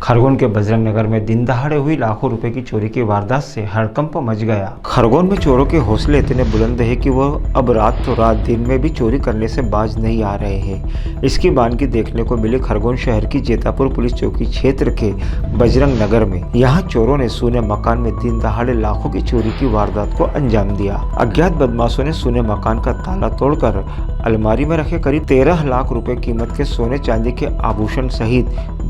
खरगोन के बजरंग नगर में दिन दहाड़े हुई लाखों रुपए की चोरी की वारदात से हड़कंप मच गया। खरगोन में चोरों के हौसले इतने बुलंद है कि वो अब रात तो रात दिन में भी चोरी करने से बाज नहीं आ रहे हैं। इसकी बानगी देखने को मिली खरगोन शहर की जेतापुर पुलिस चौकी क्षेत्र के बजरंग नगर में। यहाँ चोरों ने सूने मकान में दिन दहाड़े लाखों की चोरी की वारदात को अंजाम दिया। अज्ञात बदमाशों ने सूने मकान का ताला तोड़कर अलमारी में रखे करीब 13 लाख रुपए कीमत के सोने चांदी के आभूषण सहित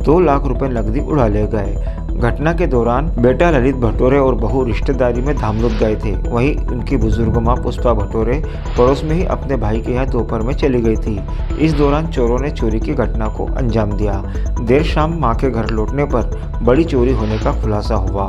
2 लाख रुपए नकदी उड़ा ले गए। घटना के दौरान बेटा ललित भटोरे और बहू रिश्तेदारी में धामलुत गए थे। वहीं उनकी बुजुर्ग मां पुष्पा भटोरे पड़ोस में ही अपने भाई के यहाँ दोपहर में चली गई थी। इस दौरान चोरों ने चोरी की घटना को अंजाम दिया। देर शाम मां के घर लौटने पर बड़ी चोरी होने का खुलासा हुआ।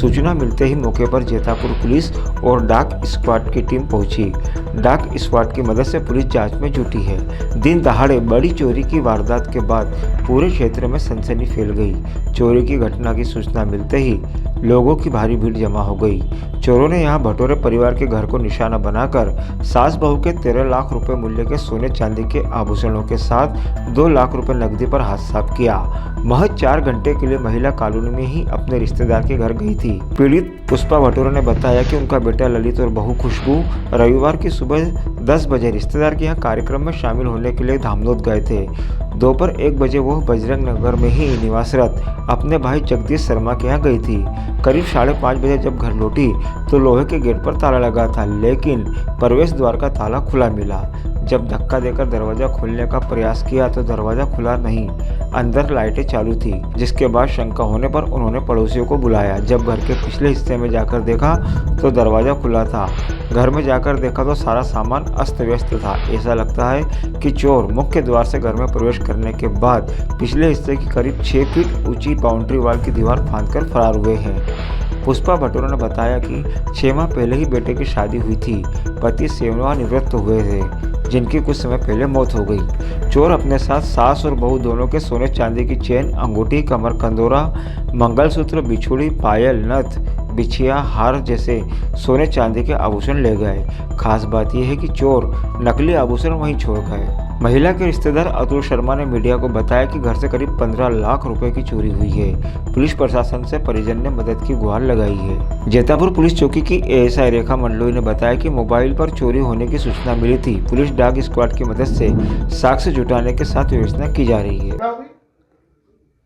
सूचना मिलते ही मौके पर जेतापुर पुलिस और डाक स्क्वाड की टीम पहुंची। डाक स्क्वाड की मदद से पुलिस जांच में जुटी है। दिन दहाड़े बड़ी चोरी की वारदात के बाद पूरे क्षेत्र में सनसनी फैल गई। चोरी की घटना की सूचना मिलते ही लोगों की भारी भीड़ जमा हो गई। चोरों ने यहां भटोरे परिवार के घर को निशाना बनाकर सास बहू के 13 लाख रुपए मूल्य के सोने चांदी के आभूषणों के साथ 2 लाख रुपए नकदी पर हाथ साफ किया। महज 4 घंटे के लिए महिला कॉलोनी में ही अपने रिश्तेदार के घर गई थी। पीड़ित पुष्पा भटोरे ने बताया कि उनका बेटा ललित और बहू खुशबू रविवार की सुबह 10 बजे रिश्तेदार के यहाँ कार्यक्रम में शामिल होने के लिए धामनोद गए थे। दोपहर 1 बजे वो बजरंग नगर में ही निवासरत अपने भाई जगदीश शर्मा के यहाँ गई थी। करीब 5:30 बजे जब घर लौटी तो लोहे के गेट पर ताला लगा था, लेकिन प्रवेश द्वार का ताला खुला मिला। जब धक्का देकर दरवाजा खोलने का प्रयास किया तो दरवाजा खुला नहीं, अंदर लाइटें चालू थी। जिसके बाद शंका होने पर उन्होंने पड़ोसियों को बुलाया। जब घर के पिछले हिस्से में जाकर देखा तो दरवाजा खुला था। घर में जाकर देखा तो सारा सामान अस्त व्यस्त था। ऐसा लगता है कि चोर मुख्य द्वार से घर में प्रवेश करने के बाद पिछले हिस्से की करीब 6 फीट ऊंची बाउंड्री वाल की दीवार फांदकर फरार हुए हैं। पुष्पा भटोरे ने बताया कि 6 माह पहले ही बेटे की शादी हुई थी। पति सेवानिवृत्त हुए थे, जिनकी कुछ समय पहले मौत हो गई। चोर अपने साथ सास और बहू दोनों के सोने चांदी की चेन, अंगूठी, कमर कंदोरा, मंगलसूत्र, बिछुड़ी, पायल, नथ, बिछिया, हार जैसे सोने चांदी के आभूषण ले गए। खास बात यह है कि चोर नकली आभूषण वहीं छोड़ गए। महिला के रिश्तेदार अतुल शर्मा ने मीडिया को बताया कि घर से करीब 15 लाख रुपए की चोरी हुई है। पुलिस प्रशासन से परिजन ने मदद की गुहार लगाई है। जेतापुर पुलिस चौकी की एएसआई रेखा मंडलोई ने बताया कि मोबाइल पर चोरी होने की सूचना मिली थी। पुलिस डाक स्क्वाड की मदद से साक्ष्य जुटाने के साथ व्यवस्था की जा रही है।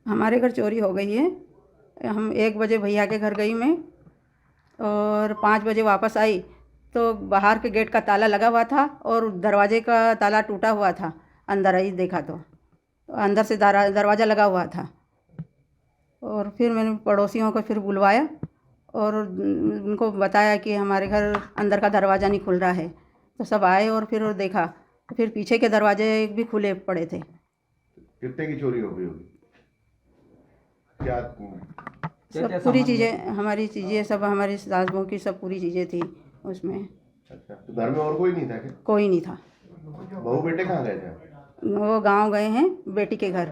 हमारे घर चोरी हो गई है। हम 1 बजे भैया के घर गई मैं और 5 बजे वापस आई तो बाहर के गेट का ताला लगा हुआ था और दरवाजे का ताला टूटा हुआ था। अंदर आई देखा तो अंदर से दरवाज़ा लगा हुआ था। और फिर मैंने पड़ोसियों को फिर बुलवाया और उनको बताया कि हमारे घर अंदर का दरवाज़ा नहीं खुल रहा है। तो सब आए और फिर देखा तो फिर पीछे के दरवाजे भी खुले पड़े थे। कितने की चोरी हो गई होगी? क्या सब पूरी चीज़ें, हमारी चीज़ें सब, हमारी सास बहू की सब पूरी चीज़ें थी उसमें। अच्छा, तो घर में और कोई नहीं था क्या? कोई नहीं था। बहू बेटे कहाँ गए थे? वो गांव गए हैं बेटी के घर।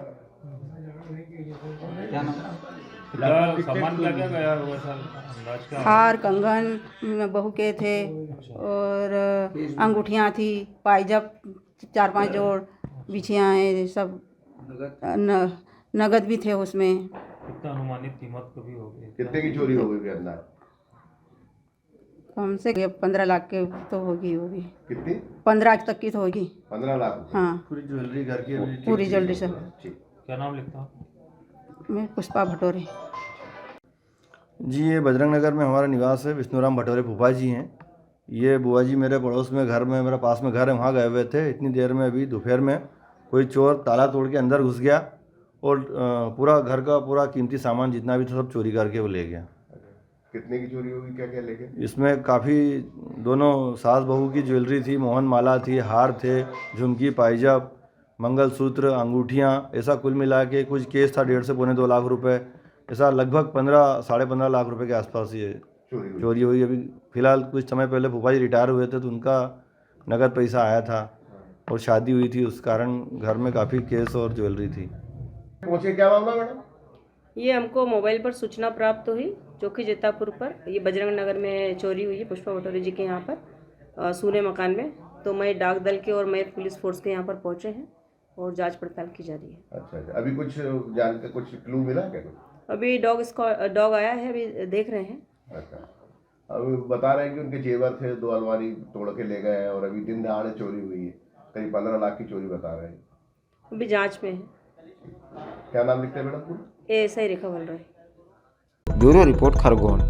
क्या नाम सामान क्या गया होगा सर? हार, कंगन बहू के थे और अंगूठियाँ थी, पायजब 4-5 जोड़, बिछियाँ हैं सब, नगद भी थे उसमें। कितना अनुमानित कीमत कभी हो गई? कितने की चोरी हो गई अंदाज? कम से 15 लाख के तो होगी। कितनी? 15 तक की तो होगी। 15 लाख? हाँ, पूरी ज्वेलरी घर की? पूरी ज्वेलरी सब। क्या नाम लिखता हूँ? मैं पुष्पा भटोरे। जी, ये बजरंग नगर में हमारा निवास है। विष्णुराम भटोरे फूफा जी हैं। ये बुआ जी मेरे पड़ोस में घर में, मेरा पास में घर है, वहाँ गए हुए थे। इतनी देर में अभी दोपहर में कोई चोर ताला तोड़ के अंदर घुस गया और पूरा घर का पूरा कीमती सामान जितना भी था सब चोरी करके वो ले गया। कितने की चोरी होगी, क्या क्या लेके? इसमें काफ़ी दोनों सास बहू की ज्वेलरी थी, मोहन माला थी, हार थे, झुमकी, पायजब, मंगलसूत्र, अंगूठियाँ, ऐसा कुल मिला के कुछ केस था 1.5 से पौने 2 लाख रुपए। ऐसा लगभग 15-15.5 लाख रुपए के आसपास ये चोरी हुई। अभी फ़िलहाल कुछ समय पहले फूफा जी रिटायर हुए थे तो उनका नगद पैसा आया था और शादी हुई थी, उस कारण घर में काफ़ी केस और ज्वेलरी थी। पहुँचे, क्या मामला मैडम? ये हमको मोबाइल पर सूचना प्राप्त हुई चौकी जेतापुर पर, ये बजरंग नगर में चोरी हुई है पुष्पा भटोरे जी के यहाँ पर सूने मकान में। तो मैं डाक दल के और मैं पुलिस फोर्स के यहाँ पर पहुँचे हैं और जांच पड़ताल की जा रही है। अच्छा, अभी कुछ क्लू मिला क्या? अभी डॉग आया है, अभी देख रहे हैं। अच्छा, अब बता रहे हैं कि उनके जेवर थे, 2 अलमारी तोड़ के ले गए हैं और अभी दिन दहाड़े चोरी हुई है, करीब 15 लाख की चोरी बता रहे हैं। अभी जांच में है। क्या नाम लिखते हैं मैडम पूरा? ये सही रेखा बोल रहे हैं। Bureau report Khargone.